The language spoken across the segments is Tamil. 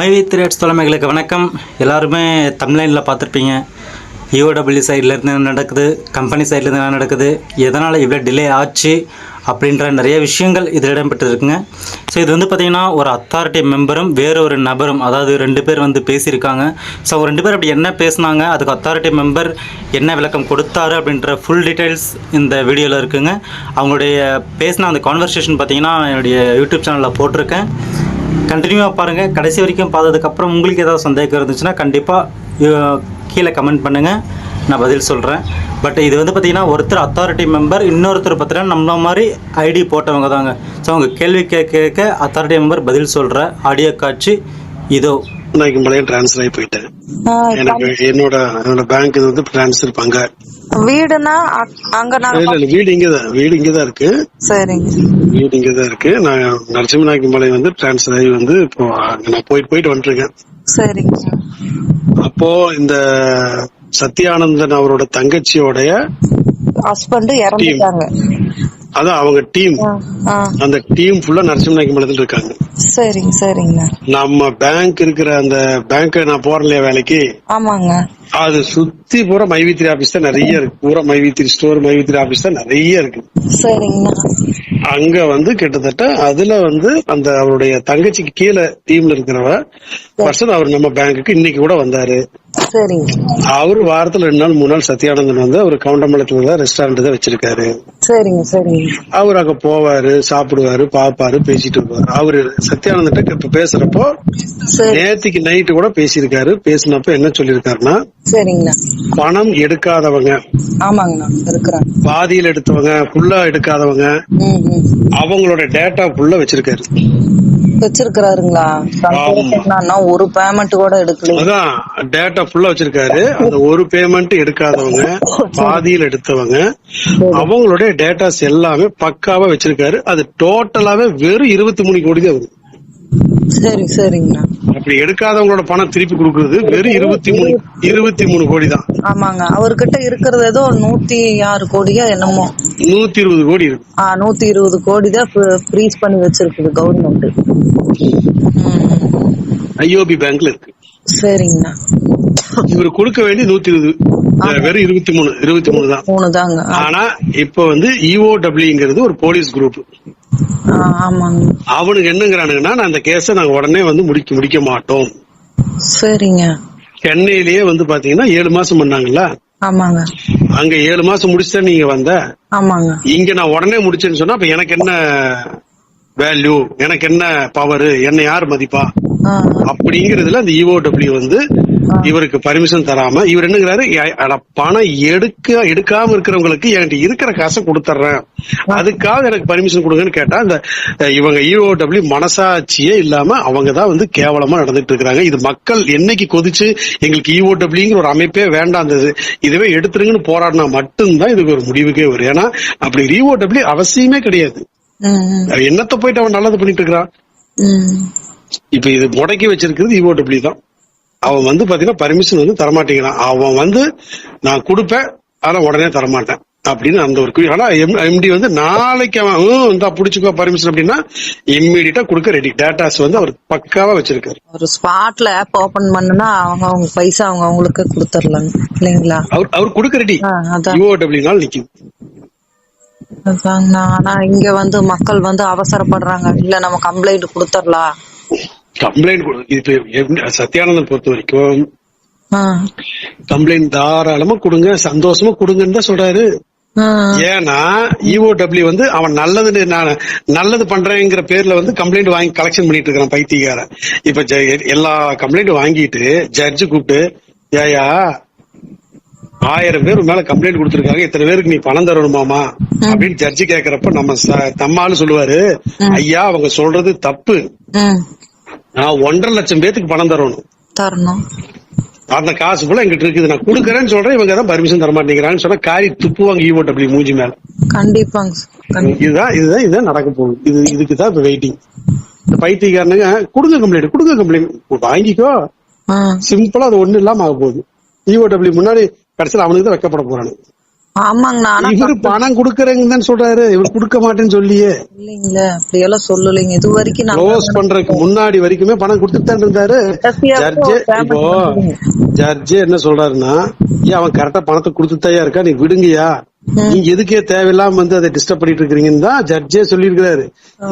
மைவி த்ரேட்ஸ் தலைமைகளுக்கு வணக்கம். எல்லாருமே தமிழ்லைனில் பார்த்துருப்பீங்க. யூடபிள்யூ சைட்லேருந்து என்ன நடக்குது, கம்பெனி சைட்லேருந்து என்ன நடக்குது, எதனால் இவ்வளோ டிலே ஆச்சு அப்படின்ற நிறைய விஷயங்கள் இதில் இடம்பெற்றிருக்குங்க. ஸோ இது வந்து பார்த்திங்கன்னா ஒரு அத்தாரிட்டி மெம்பரும் வேறு ஒரு நபரும், அதாவது 2 பேர் வந்து பேசியிருக்காங்க. ஸோ அவங்க 2 பேர் அப்படி என்ன பேசினாங்க, அதுக்கு அத்தாரிட்டி மெம்பர் என்ன விளக்கம் கொடுத்தாரு அப்படின்ற ஃபுல் டீட்டெயில்ஸ் இந்த வீடியோவில் இருக்குங்க. அவங்களுடைய பேசின அந்த கான்வர்சேஷன் பார்த்திங்கன்னா என்னுடைய யூடியூப் சேனலில் போட்டிருக்கேன். கண்டினியூவாக பாருங்கள். கடைசி வரைக்கும் பார்த்ததுக்கப்புறம் உங்களுக்கு ஏதாவது சந்தேகம் இருந்துச்சுன்னா கண்டிப்பாக கீழே கமெண்ட் பண்ணுங்கள், நான் பதில் சொல்கிறேன். பட் இது வந்து பார்த்திங்கன்னா ஒருத்தர் அத்தாரிட்டி மெம்பர், இன்னொருத்தர் பார்த்தீங்கன்னா நம்மள மாதிரி ஐடி போட்டவங்க தாங்க. ஸோ அவங்க கேள்வி கேட்க அத்தாரிட்டி மெம்பர் பதில் சொல்கிற ஆடியோ காட்சி இதோ. நான் மலையம் ட்ரான்ஸ்ஃபர் ஆகி போயிட்டேன். எனக்கு என்னோட பேங்க் இது வந்து ட்ரான்ஸ்ஃபர் பங்க வீடுனா அங்க வீடு இங்கதான் இருக்கு. சரிங்க, வீடு இங்கதான் இருக்கு. நான் நரசிம்மநாயக்கி மலை வந்து ட்ரான்ஸ்ஃபர் ஆகி வந்து இப்போ நான் போயிட்டு வந்துருக்கேன். சரிங்க. அப்போ இந்த சத்யானந்தன் அவரோட தங்கச்சியோடைய ஹஸ்பண்ட் இறந்துட்டாங்க. அதான் அவங்க டீம், அந்த டீம் ஃபுல்லா நரசிம்மநாயக்கி மலையில இருக்காங்க. சரிங்க சரிங்க. நம்ம பேங்க் இருக்கிற அந்த பேங்க் நான் போறேன் இல்லையா வேலைக்கு, ஆமாங்க, அது சுத்தி பூரா மைவித்திரி ஆபீஸ் தான் நிறைய இருக்கு. பூரா மைவித்திரி ஸ்டோர், மைவித்திரி ஆபீஸ் தான் நிறைய இருக்கு. சரிங்கண்ணா. அங்க வந்து கிட்டத்தட்ட அதுல வந்து அந்த அவருடைய தங்கச்சிக்கு கீழே டீம்ல இருக்கிறவ பர்சன் அவர் நம்ம பேங்க்குக்கு இன்னைக்கு கூட வந்தாரு. சரிங்க. அவரு வாரத்துல 2 நாள் 3 நாள் சத்யானந்தன் வந்து அவர் கவுண்டமலத்துல ரெஸ்டாரண்ட் தான் வச்சிருக்காரு. சரிங்க சரிங்க. அவர் அங்க போவாரு, சாப்பிடுவாரு, பாப்பாரு, பேசிட்டு வருவாரு. அவரு சத்யானந்தன் இப்ப பேசுறப்போ நேத்திக்கு நைட்டு கூட பேசியிருக்காரு. பேசினப்ப என்ன சொல்லிருக்காருன்னா, சரிங்கண்ணா, பணம் எடுக்காதவங்க, ஆமாங்கண்ணா இருக்கிறாங்க, பாதியில் எடுத்தவங்க, ஃபுல்லா எடுக்காதவங்க, அவங்களோட டேட்டா ஃபுல்லா வச்சிருக்காருங்களா? ஒரு பேமெண்ட் கூட எடுக்கல. அதான் டேட்டா ஃபுல்லா வச்சிருக்காரு. அந்த ஒரு பேமெண்ட் எடுக்காதவங்க, பாதியில் எடுத்தவங்க, அவங்களுடைய டேட்டாஸ் எல்லாமே பக்காவா வச்சிருக்காரு. அது டோட்டலாவே வெறும் 23 கோடி தான் வருது. சரி சரிங்கண்ணா. அப்படி எடுக்காதவங்களோட பணம் திருப்பி கொடுக்கறது வெறும் 23 கோடி தான். ஆமாங்க, அவர்கிட்ட இருக்கிறது ஏதோ 106 கோடியா என்னமோ, 120 கோடி இருக்கு. 120 கோடி தான் ஃப்ரீஸ் பண்ணி வச்சிருக்குது கவர்மெண்ட். ஐஓபி பேங்க்ல இருக்கு. சரிங்கண்ணா. இவரு கொடுக்க வேண்டிய 120, வெறும் 23 தான் தாங்க. ஆனா இப்ப வந்து இஓடபிள்யூங்கிறது ஒரு போலீஸ் குரூப். ஆமாங்க. அவனுக்கு என்னங்கிறானுங்கன்னா, அந்த கேஸ நாங்க உடனே வந்து முடிக்க மாட்டோம். சரிங்க. சென்னையிலேயே வந்து பாத்தீங்கன்னா 7 மாசம் பண்ணாங்கல்ல. ஆமாங்க. அங்க 7 மாசம் முடிச்சுதான் நீங்க வந்த. ஆமாங்க. இங்க நான் உடனே முடிச்சேன்னு சொன்னா அப்ப எனக்கு என்ன வேல்யூ, எனக்கு என்ன பவர், என்ன யார் மதிப்பா அப்படிங்கறதுல அந்த இஓடபிள்யூ வந்து இவருக்கு பர்மிஷன் தராம இவர் என்னங்கிறாரு, பணம் எடுக்காம இருக்கிறவங்களுக்கு என்கிட்ட இருக்கிற காசை கொடுத்துறேன், அதுக்காக எனக்கு பர்மிஷன் கொடுங்கன்னு கேட்டா இந்த இவங்க இஓடபிள்யூ மனசாட்சியே இல்லாம அவங்கதான் வந்து கேவலமா நடந்துட்டு இருக்காங்க. இது மக்கள் என்னைக்கு கொதிச்சு எங்களுக்கு இஓடபிள்யூங்கிற ஒரு அமைப்பே வேண்டாம், இதுவே எடுத்துருங்கன்னு போராடினா மட்டும்தான் இதுக்கு ஒரு முடிவுக்கே வரும். ஏன்னா அப்படி இஓடபிள்யூ அவசியமே கிடையாது. என்னத்த போயிட்டு அவன் நல்லது பண்ணிட்டு இருக்கிறான். இப்ப இது முடக்கி வச்சிருக்கிறது இஓடபிள்யூ தான். அவன் வந்து பாத்தீங்கன்னா பர்மிஷன் வந்து தரமாட்டேங்கிறான். அவன் வந்து நான் கொடுப்பேன் ஆனா உடனே தரமாட்டேன் அப்படின்னு அந்த ஒரு, ஆனா எம்டி வந்து நாளைக்கு அவன் இந்த புடிச்சுக்கோ பர்மிஷன் அப்படின்னா இம்மீடியட்டா கொடுக்க ரெடி. டேட்டாஸ் வந்து அவர் பக்காவா வச்சிருக்காரு. ஒரு ஸ்பாட்ல ஆப் ஓபன் பண்ணா அவங்க பைசா அவங்களுக்கு கொடுத்துடலாம் இல்லைங்களா? அவர் கொடுக்க ரெடி. இஓடபிள்யூனால நிக்குது. ஆனா இங்க வந்து மக்கள் வந்து அவசரப்படுறாங்க. இல்ல நம்ம கம்ப்ளைண்ட் கொடுத்துடலாம். கம்ப்ளைண்ட் இப்ப சத்யானந்தன் பொறுத்த வரைக்கும் கம்ப்ளைண்ட் தாராளமா கொடுங்க, சந்தோஷமா கொடுங்கன்னு தான் சொல்றாரு. ஏன்னா இஓடபிள்யூ வந்து அவன் நல்லது பண்றேங்கிற பேர்ல வந்து கம்ப்ளைண்ட் வாங்கி கலெக்ஷன் பண்ணிட்டு இருக்கிறான் பைத்தியக்கார. இப்ப எல்லா கம்ப்ளைண்ட் வாங்கிட்டு ஜட்ஜு கூப்பிட்டு, ஏயா 1000 பேர் மேல கம்ப்ளைண்ட் கொடுத்திருக்காங்க, இத்தனை பேருக்கு நீ பணம் தரணுமாமா அப்படின்னு ஜட்ஜி கேக்குறப்ப நம்மாலும் சொல்லுவாரு, ஐயா அவங்க சொல்றது தப்பு, நான் 1.5 லட்சம் பேத்துக்கு பணம் தரணும், அந்த காசு போல எங்கிட்ட இருக்குது, நான் கொடுக்கறேன்னு சொல்றேன், இவங்க தான் பர்மிஷன் தர மாட்டேங்கிறான்னு சொன்னா காரி துப்புவாங்க இஓடபிள்யூ மூஞ்சி மேல. கண்டிப்பாங்க. இதுதான் நடக்க போகுது. இதுக்குதான் இப்ப வெயிட்டிங். பைத்தியக்காரனுங்க கொடுங்க கம்ப்ளைண்ட் வாங்கிக்கோ, சிம்பிளா அது ஒண்ணு இல்லாம ஆக போகுது. இஓடபிள்யூ முன்னாடி கடைசியில் அவனுக்கு தான் வைக்கப்பட போறானு. ஆமாங்கண்ணா. ஆனா இவரு பணம் கொடுக்கறேங்கன்னு தான் சொல்றாரு, இவர் கொடுக்க மாட்டேன்னு சொல்லியே. இல்லைங்களே, அப்படியெல்லாம் சொல்லலைங்க இது வரைக்கும். க்ளோஸ் பண்றதுக்கு முன்னாடி வரைக்குமே பணம் கொடுத்துட்டு தான் இருந்தாரு. ஜட்ஜே இப்போ ஜட்ஜே என்ன சொல்றாருன்னா, ஏன் அவன் கரெக்டா பணத்தை கொடுத்துட்டாயா இருக்கா, நீ விடுங்கயா, நீங்க எதுக்கே தேவையில்லாம வந்து அதை டிஸ்டர்ப் பண்ணிட்டு இருக்கீங்கன்னு தான் ஜட்ஜே சொல்லியிருக்காரு.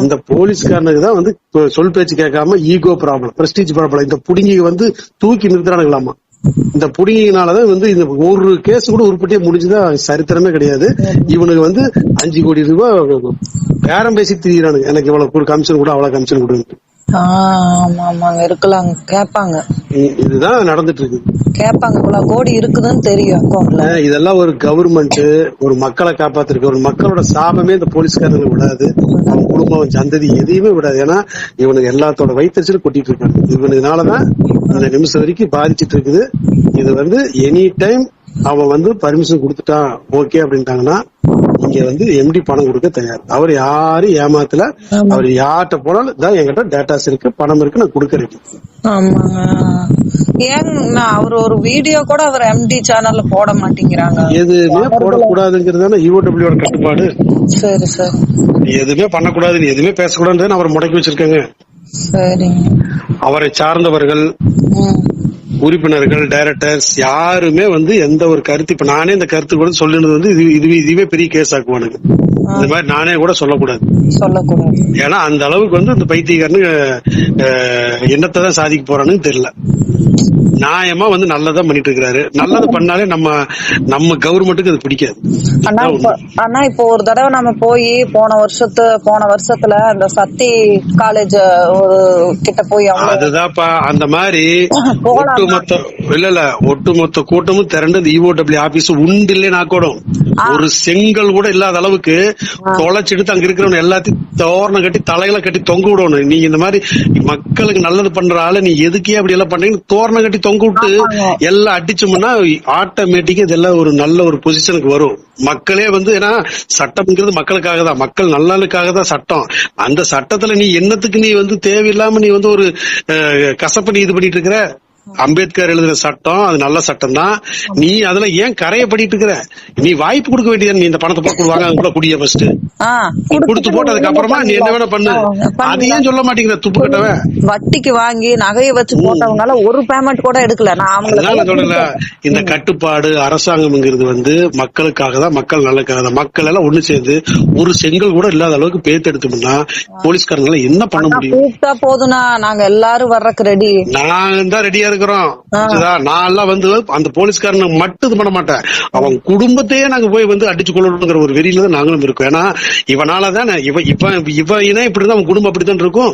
இந்த போலீஸ்காரனுக்கு தான் வந்து சொல் பேச்சு கேட்காம ஈகோ ப்ராப்ளம், பிரஸ்டீஜ் ப்ராப்ளம், இந்த புடுங்கி வந்து தூக்கி நிறுத்துறானுங்களாமா. இந்த புடுங்கினாலதான் வந்து இந்த ஒரு கேஸ் கூட உருப்பட்டியா முடிஞ்சுதான் சரித்திரமே கிடையாது. இவனுக்கு வந்து 5 கோடி ரூபாய் பேரம் பேசி திரியிறானுங்க, எனக்கு இவ்வளவு கமிஷன் கூட அவ்வளவு கமிஷன் கொடுங்க. ஆமா ஆமாங்க, இருக்கலாங்க, கேட்பாங்க. இதுதான் நடந்துட்டு இருக்கு. கேட்பாங்க, இவ்வளவு கோடி இருக்குதுன்னு தெரியும் அக்கௌண்ட்ல. இதெல்லாம் ஒரு கவர்மெண்ட் ஒரு மக்களை காப்பாத்திருக்கு. ஒரு மக்களோட சாபமே இந்த போலீஸ்காரங்களை விடாது, அவன் குடும்பம் சந்ததி எதையுமே விடாது. ஏன்னா இவனுக்கு எல்லாத்தோட வயிற்றுச்சலும் கொட்டிட்டு இருக்காங்க. இவனுக்குனாலதான் இந்த நிமிஷம் வரைக்கும் பாதிச்சிட்டு இருக்குது. இது வந்து எனி டைம் அவன் வந்து பர்மிஷன் கொடுத்துட்டான் ஓகே அப்படின்ட்டாங்கன்னா இங்க வந்து எம்டி பணம் கொடுக்க தயார். அவர் யாரும் ஏமாத்தல. அவர் யார்கிட்ட போனாலும் தான் என்கிட்ட டேட்டாஸ் இருக்கு, பணம் இருக்கு, நான் கொடுக்கறேன். ஆமாங்க. ஏங்க அவர் ஒரு வீடியோ கூட அவர் எம்டி சேனல்ல போட மாட்டேங்கிறாங்க. எதுவுமே போடக்கூடாதுங்கிறதான ஈஓடபிள்யூட கட்டுப்பாடு. சரி சரி. எதுவுமே பண்ணக்கூடாது, நீ எதுவுமே பேசக்கூடாதுன்னு அவர் முடக்கி வச்சிருக்காங்க. சரிங்க. அவரை சார்ந்தவர்கள், உறுப்பினர்கள், டைரக்டர்ஸ் யாருமே வந்து எந்த ஒரு கருத்து, இப்ப நானே இந்த கருத்து கூட சொல்லுனது வந்து இதுவே பெரிய கேஸ் ஆக்குவானுங்க. இந்த மாதிரி நானே கூட சொல்லக்கூடாது. ஏன்னா அந்த அளவுக்கு வந்து இந்த பைத்தியக்காரனு என்னத்தை தான் சாதிக்க போறான்னு தெரியல. நியாயமா வந்து நல்லதா பண்ணிட்டு இருக்காரு. நல்லது பண்ணாலே நம்ம கவர்மெண்ட்டுக்கு அது பிடிக்காது. ஆனா இப்போ ஒரு தடவை நம்ம போய் போன வருஷத்துல அந்த சக்தி காலேஜ் கிட்ட போய் அதுதான்ப்பா அந்த மாதிரி ஒட்டுமொத்த கூட்டமும் திரண்டு இந்த இஓடபிள்யூ ஆபீஸ் உண்டு இல்லைன்னா கூடும் ஒரு செங்கல் கூட இல்லாத அளவுக்கு தொலைச்சிட்டு அங்க இருக்கிறவங்க எல்லாத்தையும் தோரணம் கட்டி தலையில கட்டி தொங்க விடணும். நீங்க இந்த மாதிரி மக்களுக்கு நல்லது பண்ற ஆளு நீ எதுக்கே அப்படி எல்லாம் பண்றீங்க, தோரணம் கட்டி தொங்க விட்டு எல்லாம் அடிச்சோம்னா ஆட்டோமேட்டிக்கா இதெல்லாம் ஒரு நல்ல ஒரு பொசிஷனுக்கு வரும். மக்களே வந்து ஏன்னா சட்டம்ங்கிறது மக்களுக்காக தான், மக்கள் நலனுக்காக தான் சட்டம். அந்த சட்டத்துல நீ என்னத்துக்கு நீ வந்து தேவையில்லாம நீ வந்து ஒரு கசப்பு நீ இது பண்ணிட்டு இருக்கிற. அம்பேத்கர் எழுதுற சட்டம் அது நல்ல சட்டம் தான். நீ அதுல ஏன் கரைய பண்ணிட்டு இருக்கிற? நீ வாய்ப்பு கொடுக்க வேண்டியது. நீ இந்த பணத்தை போட்டு வாங்க கூட குடிய ஃபர்ஸ்ட் கொடுத்து போட்டு அதுக்கு அப்புறமா நீ என்ன வேணா பண்ணு. அதையும் சொல்ல மாட்டேங்கிற துப்பு கட்டவன். வட்டிக்கு வாங்கி நகையை வச்சு போட்டவங்களால ஒரு பேமெண்ட் கூட எடுக்கல. அதனால சொல்லல, இந்த கட்டுப்பாடு அரசாங்கம்ங்கிறது வந்து மக்களுக்காக தான், மக்கள் நல்லதுக்காக தான். மக்கள் எல்லாம் ஒண்ணு சேர்ந்து ஒரு செங்கல் கூட இல்லாத அளவுக்கு பேத்து எடுத்தோம்னா போலீஸ்காரங்க என்ன பண்ண முடியும்? போதுனா நாங்க எல்லாரும் வர்றதுக்கு ரெடி. நான் தான் ரெடியா இருக்கிறோம். நான் எல்லாம் வந்து அந்த போலீஸ்காரனை மட்டும் இது பண்ண மாட்டேன், அவன் குடும்பத்தையே நாங்க போய் வந்து அடிச்சு கொள்ளணுங்கிற ஒரு வெறியில தான் நாங்களும் இருக்கோம். ஏன்னா இவனாலதான் இவன் இப்படிதான் அவன் குடும்பம் அப்படித்தான் இருக்கும்.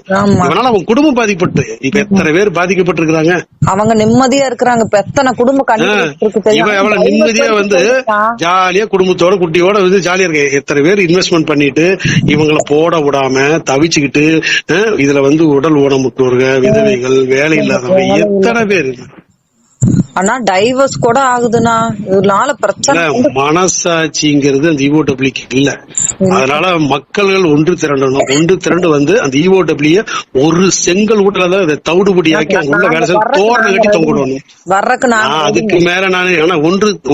இவனால அவன் குடும்பம் பாதிக்கப்பட்டு இப்ப எத்தனை பேர் பாதிக்கப்பட்டிருக்கிறாங்க. அவங்க நிம்மதியா இருக்கிறாங்க. எத்தனை குடும்பம் இவன் எவ்வளவு நிம்மதியா வந்து ஜாலியா குடும்பத்தோட குட்டியோட வந்து ஜாலியா இருக்க. எத்தனை பேர் இன்வெஸ்ட்மெண்ட் பண்ணிட்டு இவங்களை போட விடாம தவிச்சுக்கிட்டு இதுல வந்து உடல் ஊனமுற்றோர்கள், விதவைகள், வேலை இல்லாதவங்க எத்தனை பேர். ஆனா டைவர்ஸ் கூட ஆகுதுன்னா இதனால பிரச்சனை. மனசாட்சிங்கிறது அந்த இஓடபிள்யூக்கு இல்ல. அதனால மக்கள்கள் ஒன்று திரண்டு வந்து அந்த இஓடபிள்யூ ஒரு செங்கல் ஊட்டல அதை தவிடுபடியாக்கி அங்க உள்ள வேலை செய்ய தோரணம் கட்டி தொங்கிடணும். அதுக்கு மேல நானே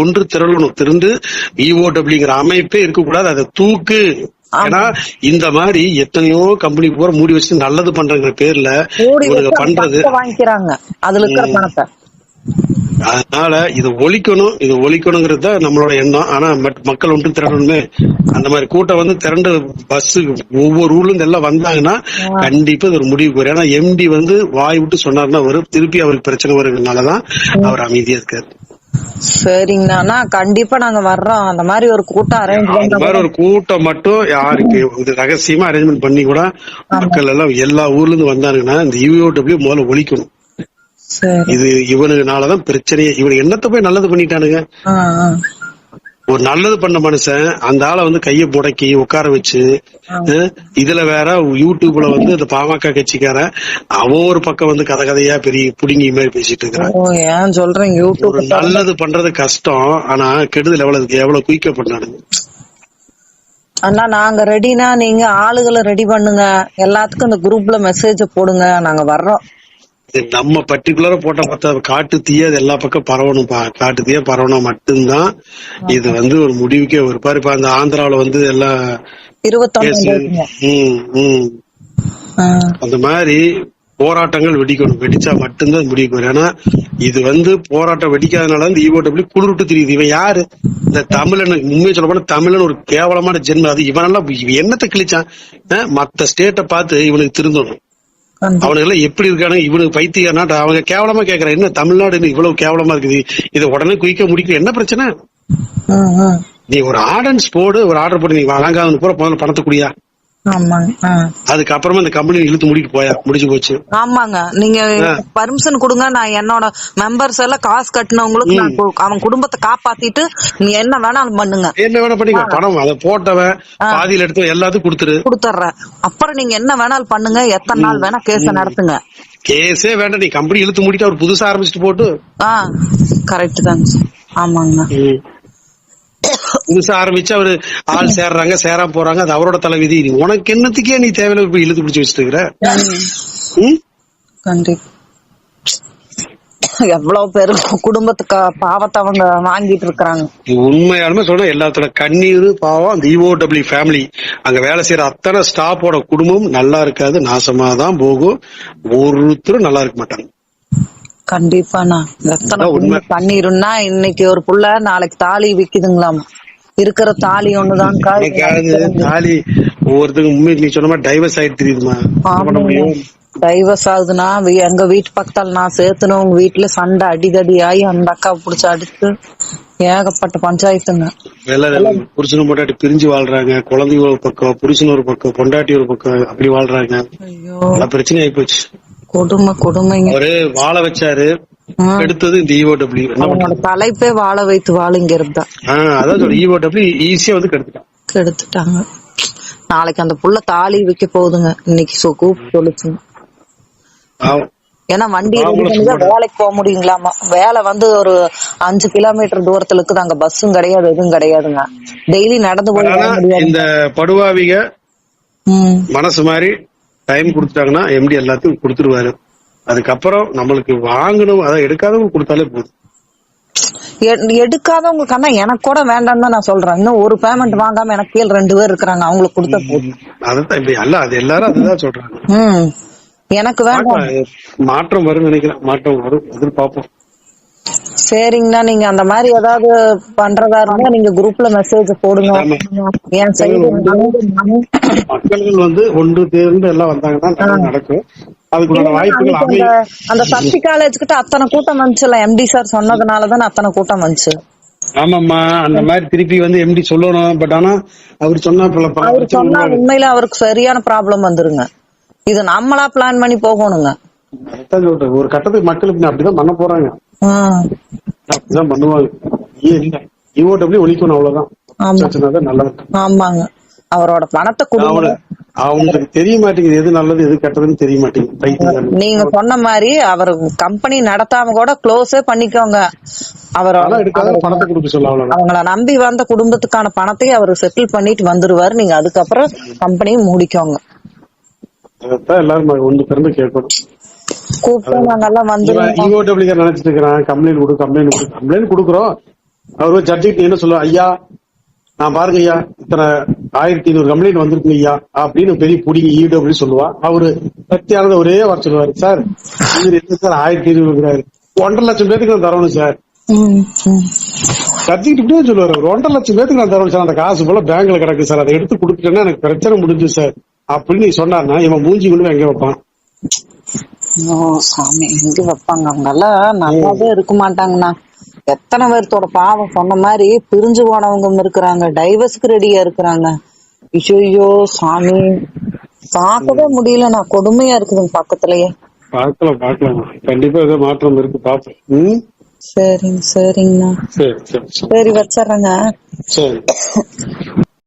ஒன்று திரண்டு இஓடபிள்யூங்கிற அமைப்பே இருக்கக்கூடாது, அதை தூக்கு. ஏன்னா இந்த மாதிரி எத்தனையோ கம்பெனி பூரா மூடி வச்சு நல்லது பண்றங்கிற பேர்ல இவங்க பண்றது வாங்கிக்கிறாங்க அதுல இருக்கிற பணத்தை. அதனால இது ஒழிக்கணுங்கிறது தான் நம்மளோட எண்ணம். ஆனா மக்கள் ஒன்று திரண்டணுமே. அந்த மாதிரி கூட்டம் வந்து திரண்டு பஸ் ஒவ்வொரு ஊர்ல இருந்து எல்லாம் வந்தாங்கன்னா கண்டிப்பா இது ஒரு முடிவுக்கு வரும். ஏன்னா எம்டி வந்து வாய் விட்டு சொன்னாருன்னா வரும், திருப்பி அவருக்கு பிரச்சனை வருங்கிறதுனாலதான் அவர் அமைதியா இருக்காரு. சரிங்கண்ணா, கண்டிப்பா நாங்க வர்றோம். அந்த மாதிரி ஒரு கூட்டம் ஒரு கூட்டம் மட்டும் யாருக்கு ரகசியமா அரேஞ்ச்மெண்ட் பண்ணி கூட மக்கள் எல்லாம் எல்லா ஊர்ல இருந்து வந்தாங்கன்னா இந்த இஓடபிள்யூ முதல்ல ஒழிக்கணும். இது இவனுக்குனாலதான் பிரச்சனையே. இவனுக்கு என்னத்த போய் நல்லது பண்ணிட்டானுங்க. ஒரு நல்லது பண்ண மனுஷன் அந்த ஆளை வந்து கைய முடக்கி உட்கார வச்சு இதுல வேற யூடியூப்ல வந்து இந்த பாமக கட்சிக்காரன் அவன் ஒரு பக்கம் வந்து கதையா பெரிய புடுங்கி மாதிரி பேசிட்டு இருக்கிறான். ஒரு நல்லது பண்றது கஷ்டம், ஆனா கெடுதல் எவ்வளவு குயிக்க பண்ணானுங்க. அண்ணா நாங்க ரெடினா நீங்க ஆளுகளை ரெடி பண்ணுங்க, எல்லாத்துக்கும் இந்த குரூப்ல மெசேஜ் போடுங்க, நாங்க வர்றோம். இது நம்ம பர்டிகுலரா போட்ட பார்த்தா காட்டு தீய அது எல்லா பக்கம் பரவணும்பா. காட்டு தீய பரவனா மட்டும்தான் இது வந்து ஒரு முடிவுக்கே ஒரு பாரு. இப்ப அந்த ஆந்திராவில வந்து எல்லாம் 21 அந்த மாதிரி போராட்டங்கள் வெடிக்கணும். வெடிச்சா மட்டும்தான் முடிவுக்கு வரும். ஏன்னா இது வந்து போராட்டம் வெடிக்காதனால இந்த EOW குளிர்விட்டு தெரியுது. இவன் யாரு? இந்த தமிழன், உண்மையை சொல்ல போனா தமிழன் ஒரு கேவலமான ஜென்மம். அது இவனெல்லாம் என்னத்தை கிழிச்சான்? மத்த ஸ்டேட்டை பார்த்து இவனுக்கு திருந்தணும். அவனுக்கு எல்லாம் எப்படி இருக்கானு இவனுக்கு பைத்தியம்னா அவங்க கேவலமா கேக்குறான். என்ன தமிழ்நாடு இவ்வளவு கேவலமா இருக்குது, இதை உடனே குயிக்க முடிக்க என்ன பிரச்சனை? நீ ஒரு ஆர்டன்ஸ் போடு, ஒரு ஆர்டர் போட்டு நீ வழங்காத பூரா முதல்ல பணத்தை குடியா. அதுக்கப்புறமா இந்த கம்பெனி இழுத்து மூடிட்டு போயா, முடிஞ்சு போச்சு. ஆமாங்க, நீங்க பர்மிஷன் கொடுங்க, நான் என்னோட மெம்பர்ஸ் எல்லாம் காசு கட்டினவங்களுக்கு நான் அவன் குடும்பத்தை காப்பாத்திட்டு நீ என்ன வேணாலும் பண்ணுங்க, என்ன வேணா பண்ணிக்க. பணம் அதை போட்டவன் பாதியில எடுத்து எல்லாத்துக்கும் கொடுத்துறேன். அப்புறம் நீங்க என்ன வேணாலும் பண்ணுங்க, எத்தனை நாள் வேணா கேஸ நடத்துங்க. கேஸே வேண்டாம், நீ கம்பெனி இழுத்து மூடிட்டு அவர் புதுசா ஆரம்பிச்சுட்டு போட்டு. கரெக்ட் தாங்க. ஆமாங்க, புதுசா ஆரம்பிச்சு அவரு ஆள் சேர்றாங்க சேராம போறாங்க, அது அவரோட தலைவிதி. உனக்கு என்னத்துக்கே நீ தேவையில்ல போய் இழுத்து பிடிச்சு வச்சுட்டு இருக்கிற. கண்டிப்பா எவ்வளவு பேரு குடும்பத்துக்கு பாவத்தை அவங்க வாங்கிட்டு இருக்காங்க. உண்மையாலுமே சொல்ற எல்லாத்தோட கண்ணீர் பாவம் அந்த EOW ஃபேமிலி. அங்க வேலை செய்யற அத்தனை ஸ்டாஃபோட குடும்பம் நல்லா இருக்காது, நாசமாதான் போகும். ஒருத்தரும் நல்லா இருக்க மாட்டாங்க. கண்டிப்பாண்ணா, எத்தனை கண்ணீருன்னா இன்னைக்கு ஒரு புள்ள நாளைக்கு தாலி விக்குதுங்களாமா. இருக்கிற தாலி ஒண்ணுதான் தாலி. ஒவ்வொருத்தருக்கும் உண்மை நீ சொன்ன மாதிரி டைவர்ஸ் ஆயிட்டு தெரியுதுமா. டைவர்ஸ் ஆகுதுன்னா எங்க வீட்டு பக்கத்தால நான் சேர்த்துனேன், உங்க வீட்டுல சண்டை அடிதடி ஆகி அந்த அக்காவை புடிச்சு அடிச்சு ஏகப்பட்ட பஞ்சாயத்துங்க. புருஷனும் பொண்டாட்டி பிரிஞ்சு வாழ்றாங்க, குழந்தைங்க ஒரு பக்கம், புருஷன் ஒரு பக்கம், பொண்டாட்டி ஒரு பக்கம், அப்படி வாழ்றாங்க. பிரச்சனை ஆயி போச்சு. கொடுமைங்க. அவரு வாழ வச்சாரு, எடுத்தது இந்த EOW. தலைப்பே வாழ வைத்து வாழுங்கிறது தான். அதான் EOW ஈஸியா வந்து கெடுத்துட்டாங்க. நாளைக்கு அந்த புள்ள தாலி வைக்க போகுதுங்க, இன்னைக்கு கூப்பிட்டு சொல்லுச்சுங்க. ஏன்னா வண்டி வேலைக்கு போக முடியுங்களாமா. வேலை வந்து ஒரு 5 கிலோமீட்டர் தூரத்துல இருக்குது, அங்க பஸ்ஸும் கிடையாது எதுவும் கிடையாதுங்க. டெய்லி நடந்து போய் இந்த படுவாவிக மனசு மாதிரி டைம் கொடுத்துட்டாங்கன்னா MD எல்லாத்துக்கும் கொடுத்துருவாரு. அதுக்கப்புறம் நம்மளுக்கு வாங்கணும், அதை எடுக்காதவங்க கொடுத்தாலே போதும். எடுக்காதவங்களுக்கு ஆனா எனக்கு கூட வேண்டாம் தான் நான் சொல்றேன். இன்னும் ஒரு பேமெண்ட் வாங்காம எனக்கு கீழ் 2 பேர் இருக்கிறாங்க, அவங்களுக்கு கொடுத்த போதும். அதுதான் இப்ப அல்ல, அது எல்லாரும் அதுதான் சொல்றாங்க. எனக்கு வேண்டாம். மாற்றம் வரும் நினைக்கிறேன், மாற்றம் வரும், எதிர்பார்ப்போம். சரிங்கண்ணா, நீங்க அந்த மாதிரி ஏதாவது பண்றதா இருந்தா நீங்க குரூப்ல மெசேஜ் போடுங்க. என் சைடு மக்கள் வந்து ஒன்று தேர்ந்து எல்லாம் வந்தாங்கன்னா நடக்கும். அதுக்குள்ள வாய்ப்புகள் அந்த சக்தி காலேஜ் கிட்ட அத்தனை கூட்டம் வந்துச்சுல, MD சார் சொன்னதுனாலதான் அத்தனை கூட்டம் வந்துச்சு. ஆமாம்மா, அந்த மாதிரி திருப்பி வந்து MD சொல்லணும். பட் ஆனா அவர் சொன்னா உண்மையில அவருக்கு சரியான ப்ராப்ளம் வந்துருங்க. இது நம்மளா பிளான் பண்ணி போகணுங்க. ஒரு கட்டத்துக்கு மக்களுக்கு அப்படிதான் பண்ண போறாங்க, அப்படிதான் பண்ணுவாங்க. EOW ஒழிக்கணும், அவ்வளவுதான். நல்லா இருக்கு. ஆமாங்க, அவரோட பணத்தை கொடுங்க. அவங்களுக்கு தெரிய மாட்டேங்குது எது நல்லது எது கெட்டதுன்னு தெரிய மாட்டேங்குது. நீங்க சொன்ன மாதிரி அவர் கம்பெனி நடத்தாம கூட க்ளோஸே பண்ணிக்கோங்க. பணத்தை கொடுக்க சொல்ல, அவங்கள நம்பி வந்த குடும்பத்துக்கான பணத்தையும் அவர் செட்டில் பண்ணிட்டு வந்துருவாரு. நீங்க அதுக்கப்புறம் கம்பெனியும் மூடிக்கோங்க. எல்லாரும் ஒண்ணு திறந்து கேட்கணும். கூப்பிட்டு நாங்கெல்லாம் வந்து EOW நினைச்சிட்டு இருக்கிறான், கம்ப்ளைண்ட் கொடுக்குறோம். அவரு ஜட்ஜிக்கு என்ன சொல்லுவா, ஐயா நான் பாருங்க ஐயா இத்தனை 1500 கம்ப்ளைண்ட் வந்திருக்கு ஐயா அப்படின்னு பெரிய புடிங்க EOW சொல்லுவா. அவரு சக்தியானது ஒரே வார்த்தை சொல்லுவாரு, சார் இது என்ன சார் 1500 1.5 லட்சம் பேருக்கு நான் தரணும் சார். ஜட்ஜிக்கிட்டு இப்படியே சொல்லுவாரு, 1.5 லட்சம் பேருக்கு நான் தரணும் சார், அந்த காசு போல பேங்க்ல கிடக்கு சார், அதை எடுத்து கொடுத்துட்டேன்னா எனக்கு பிரச்சனை முடிஞ்சு சார் அப்படின்னு நீ சொன்னார்னா இவன் மூஞ்சி கொண்டு எங்க வைப்பான்? சாமி, எங்க வைப்பாங்க? அவங்க எல்லாம் நல்லாவே இருக்க மாட்டாங்கண்ணா. எத்தனை பேர்த்தோட பாவம் சொன்ன மாதிரி பிரிஞ்சு போனவங்க இருக்கிறாங்க, டைவர்ஸ்க்கு ரெடியா இருக்கிறாங்க. ஐயோ சாமி, பார்க்கவே முடியலண்ணா, கொடுமையா இருக்குதுங்க பக்கத்துலயே. பாக்கலாம் கண்டிப்பா ஏதோ மாற்றம் இருக்கு, பாப்போம். சரிங்கண்ணா. சரி வச்சிடுறேங்க. சரி.